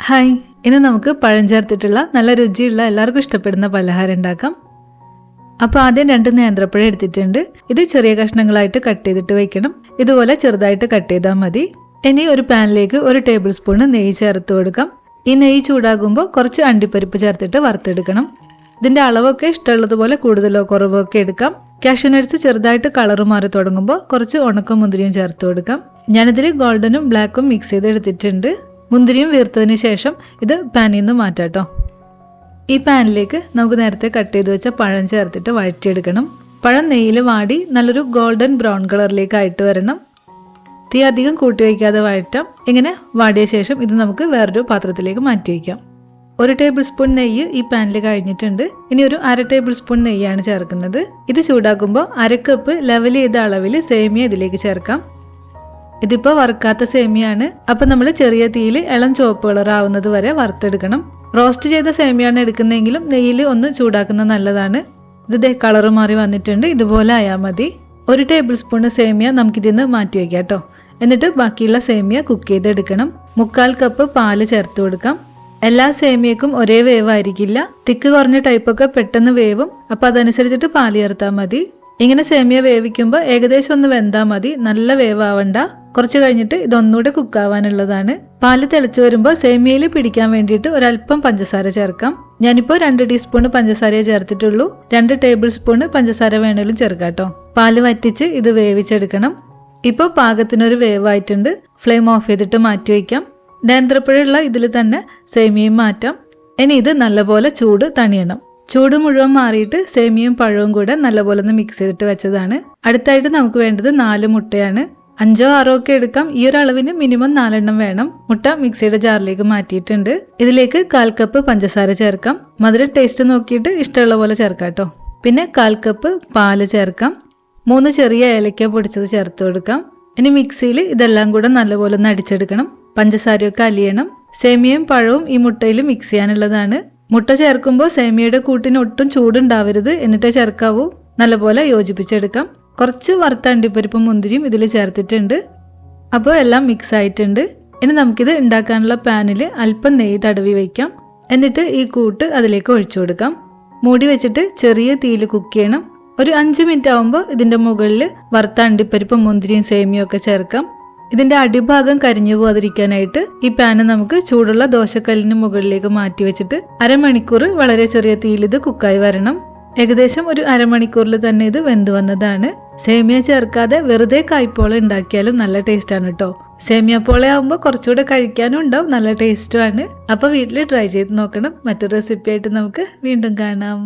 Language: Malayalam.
ഹായ്, ഇന്ന് നമുക്ക് പഴം ചേർത്തിട്ടുള്ള നല്ല രുചിയുള്ള എല്ലാവർക്കും ഇഷ്ടപ്പെടുന്ന പലഹാരം ഉണ്ടാക്കാം. അപ്പോൾ ആദ്യം 2 നേന്ത്രപ്പഴം എടുത്തിട്ടുണ്ട്. ഇത് ചെറിയ കഷ്ണങ്ങളായിട്ട് കട്ട് ചെയ്തിട്ട് വെക്കണം. ഇതുപോലെ ചെറുതായിട്ട് കട്ട് ചെയ്താൽ മതി. ഇനി ഒരു പാനിലേക്ക് 1 ടേബിൾ സ്പൂൺ നെയ്യ് ചേർത്ത് കൊടുക്കാം. ഈ നെയ്യ് ചൂടാകുമ്പോൾ കുറച്ച് അണ്ടിപ്പരിപ്പ് ചേർത്തിട്ട് വറുത്തെടുക്കണം. ഇതിൻ്റെ അളവൊക്കെ ഇഷ്ടമുള്ളതുപോലെ കൂടുതലോ കുറവോ ഒക്കെ എടുക്കാം. കാഷ്യൂ നട്ട്സ് ചെറുതായിട്ട് കളർ മാറി തുടങ്ങുമ്പോൾ കുറച്ച് ഉണക്കമുന്തിരിയും ചേർത്ത് കൊടുക്കാം. ഞാനിതിൽ ഗോൾഡനും ബ്ലാക്കും മിക്സ് ചെയ്ത് എടുത്തിട്ടുണ്ട്. മുന്തിരിയും വീർത്തതിന് ശേഷം ഇത് പാനിൽ നിന്ന് മാറ്റാട്ടോ. ഈ പാനിലേക്ക് നമുക്ക് നേരത്തെ കട്ട് ചെയ്ത് വെച്ച പഴം ചേർത്തിട്ട് വഴറ്റിയെടുക്കണം. പഴം നെയ്യിൽ വാടി നല്ലൊരു ഗോൾഡൻ ബ്രൗൺ കളറിലേക്ക് ആയിട്ട് വരണം. തീ അധികം കൂട്ടി വയ്ക്കാതെ വഴറ്റാം. ഇങ്ങനെ വാടിയ ശേഷം ഇത് നമുക്ക് വേറൊരു പാത്രത്തിലേക്ക് മാറ്റി വയ്ക്കാം. 1 ടേബിൾ സ്പൂൺ നെയ്യ് ഈ പാനിൽ കഴിഞ്ഞിട്ടുണ്ട്. ഇനി ഒരു 1/2 ടേബിൾ സ്പൂൺ നെയ്യാണ് ചേർക്കുന്നത്. ഇത് ചൂടാക്കുമ്പോൾ 1/2 കപ്പ് ലെവൽ ചെയ്ത അളവിൽ സേമിയ ഇതിലേക്ക് ചേർക്കാം. ഇതിപ്പോൾ വറുക്കാത്ത സേമിയാണ്. അപ്പം നമ്മൾ ചെറിയ തീയിൽ ഇളം ചുവപ്പ് കളർ ആവുന്നത് വരെ വറുത്തെടുക്കണം. റോസ്റ്റ് ചെയ്ത സേമിയാണ് എടുക്കുന്നതെങ്കിലും നെയ്യിൽ ഒന്ന് ചൂടാക്കുന്നത് നല്ലതാണ്. ഇത് കളർ മാറി വന്നിട്ടുണ്ട്. ഇതുപോലെ ആയാൽ മതി. 1 ടേബിൾ സ്പൂൺ സേമിയ നമുക്കിതിന്ന് മാറ്റി വയ്ക്കാം കേട്ടോ. എന്നിട്ട് ബാക്കിയുള്ള സേമിയ കുക്ക് ചെയ്തെടുക്കണം. 1/4 കപ്പ് പാല് ചേർത്ത് കൊടുക്കാം. എല്ലാ സേമിയക്കും ഒരേ വേവായിരിക്കില്ല. തിക്ക് കുറഞ്ഞ ടൈപ്പൊക്കെ പെട്ടെന്ന് വേവും. അപ്പം അതനുസരിച്ചിട്ട് പാല് ചേർത്താൽ മതി. ഇങ്ങനെ സേമിയ വേവിക്കുമ്പോൾ ഏകദേശം ഒന്ന് വെന്താൽ മതി. നല്ല വേവാവണ്ട. കുറച്ച് കഴിഞ്ഞിട്ട് ഇതൊന്നുകൂടെ കുക്കാവാനുള്ളതാണ്. പാല് തിളച്ച് വരുമ്പോൾ സേമിയയിൽ പിടിക്കാൻ വേണ്ടിയിട്ട് ഒരല്പം പഞ്ചസാര ചേർക്കാം. ഞാനിപ്പോൾ 2 ടീസ്പൂൺ പഞ്ചസാരയെ ചേർത്തിട്ടുള്ളൂ. 2 ടേബിൾ സ്പൂൺ പഞ്ചസാര വേണമെങ്കിലും ചേർക്കാം കേട്ടോ. പാല് വറ്റിച്ച് ഇത് വേവിച്ചെടുക്കണം. ഇപ്പോൾ പാകത്തിനൊരു വേവായിട്ടുണ്ട്. ഫ്ലെയിം ഓഫ് ചെയ്തിട്ട് മാറ്റി വയ്ക്കാം. നേന്ത്രപ്പഴമുള്ള ഇതിൽ തന്നെ സേമിയയും മാറ്റാം. ഇനി ഇത് നല്ലപോലെ ചൂട് തണിയണം. ചൂട് മുഴുവൻ മാറിയിട്ട് സേമിയയും പഴവും കൂടെ നല്ലപോലെ ഒന്ന് മിക്സ് ചെയ്തിട്ട് വെച്ചതാണ്. അടുത്തായിട്ട് നമുക്ക് വേണ്ടത് 4 മുട്ടയാണ്. 5ഓ 6ഓ ഒക്കെ എടുക്കാം. ഈ ഒരു അളവിന് മിനിമം 4 എണ്ണം വേണം. മുട്ട മിക്സിയുടെ ജാറിലേക്ക് മാറ്റിയിട്ടുണ്ട്. ഇതിലേക്ക് 1/4 കപ്പ് പഞ്ചസാര ചേർക്കാം. മധുരം ടേസ്റ്റ് നോക്കിയിട്ട് ഇഷ്ടമുള്ള പോലെ ചേർക്കാം കേട്ടോ. പിന്നെ 1/4 കപ്പ് പാല് ചേർക്കാം. 3 ചെറിയ ഏലക്ക പൊടിച്ചത് ചേർത്ത് കൊടുക്കാം. ഇനി മിക്സിയിൽ ഇതെല്ലാം കൂടെ നല്ലപോലെ ഒന്ന് അടിച്ചെടുക്കണം. പഞ്ചസാരയൊക്കെ അലിയണം. സേമിയയും പഴവും ഈ മുട്ടയിൽ മിക്സ് ചെയ്യാനുള്ളതാണ്. മുട്ട ചേർക്കുമ്പോൾ സേമിയയുടെ കൂട്ടിന് ഒട്ടും ചൂടുണ്ടാവരുത്. എന്നിട്ടേ ചേർക്കാവൂ. നല്ലപോലെ യോജിപ്പിച്ചെടുക്കാം. കുറച്ച് വറുത്ത അണ്ടിപ്പരിപ്പും മുന്തിരിയും ഇതിൽ ചേർത്തിട്ടുണ്ട്. അപ്പോൾ എല്ലാം മിക്സ് ആയിട്ടുണ്ട്. ഇനി നമുക്കിത് ഉണ്ടാക്കാനുള്ള പാനിൽ അല്പം നെയ്യ് തടവി വയ്ക്കാം. എന്നിട്ട് ഈ കൂട്ട് അതിലേക്ക് ഒഴിച്ചു കൊടുക്കാം. മൂടി വെച്ചിട്ട് ചെറിയ തീയിൽ കുക്ക് ചെയ്യണം. ഒരു 5 മിനിറ്റ് ആകുമ്പോൾ ഇതിൻ്റെ മുകളിൽ വറുത്ത അണ്ടിപ്പരിപ്പും മുന്തിരിയും സേമിയും ഒക്കെ ചേർക്കാം. ഇതിൻ്റെ അടിഭാഗം കരിഞ്ഞു പോകാതിരിക്കാനായിട്ട് ഈ പാന് നമുക്ക് ചൂടുള്ള ദോശക്കല്ലിന് മുകളിലേക്ക് മാറ്റി വെച്ചിട്ട് അരമണിക്കൂർ വളരെ ചെറിയ തീയിൽ ഇത് കുക്കായി വരണം. ഏകദേശം ഒരു അരമണിക്കൂറിൽ തന്നെ ഇത് വെന്ത് വന്നതാണ്. സേമിയ ചേർക്കാതെ വെറുതെ കായ്പോള ഉണ്ടാക്കിയാലും നല്ല ടേസ്റ്റാണ് കേട്ടോ. സേമിയ പോള ആകുമ്പോൾ കുറച്ചുകൂടെ കഴിക്കാനും ഉണ്ടാവും, നല്ല ടേസ്റ്റുമാണ്. അപ്പോൾ വീട്ടിൽ ട്രൈ ചെയ്ത് നോക്കണം. മറ്റൊരു റെസിപ്പി ആയിട്ട് നമുക്ക് വീണ്ടും കാണാം.